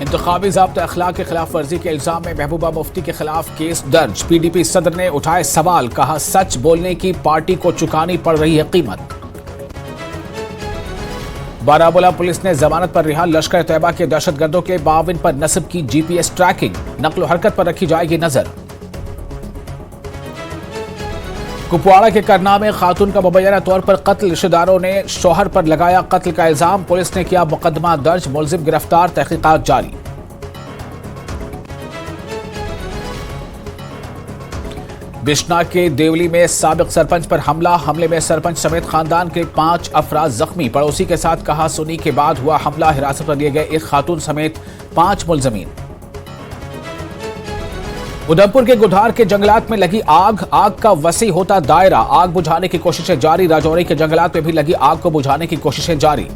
इंतखाबी ज़ाब्ता अखलाक की खिलाफ वर्जी के इल्जाम में महबूबा मुफ्ती के खिलाफ केस दर्ज। PDP सदर ने उठाए सवाल, कहा सच बोलने की पार्टी को चुकानी पड़ रही है कीमत। बारामूला पुलिस ने जमानत पर रिहा लश्कर तैयबा के दहशतगर्दों के 52 पर नस्ब की GPS ट्रैकिंग, नक्ल हरकत पर रखी जाएगी नजर। कुपवाड़ा के करना में खातून का मुबैना तौर पर कत्ल, रिश्तेदारों ने शौहर पर लगाया कत्ल का इल्जाम, पुलिस ने किया मुकदमा दर्ज, मुलजिम गिरफ्तार, तहकीकात जारी। बिश्ना के देवली में साबिक सरपंच पर हमले में सरपंच समेत खानदान के 5 अफराद जख्मी, पड़ोसी के साथ कहा सुनी के बाद हुआ हमला, हिरासत पर लिए गए एक खातून समेत 5 मुलजमीन। उधमपुर के गुधार के जंगलात में लगी आग का वसी होता दायरा, आग बुझाने की कोशिशें जारी, राजौरी के जंगलात में भी लगी आग को बुझाने की कोशिशें जारी।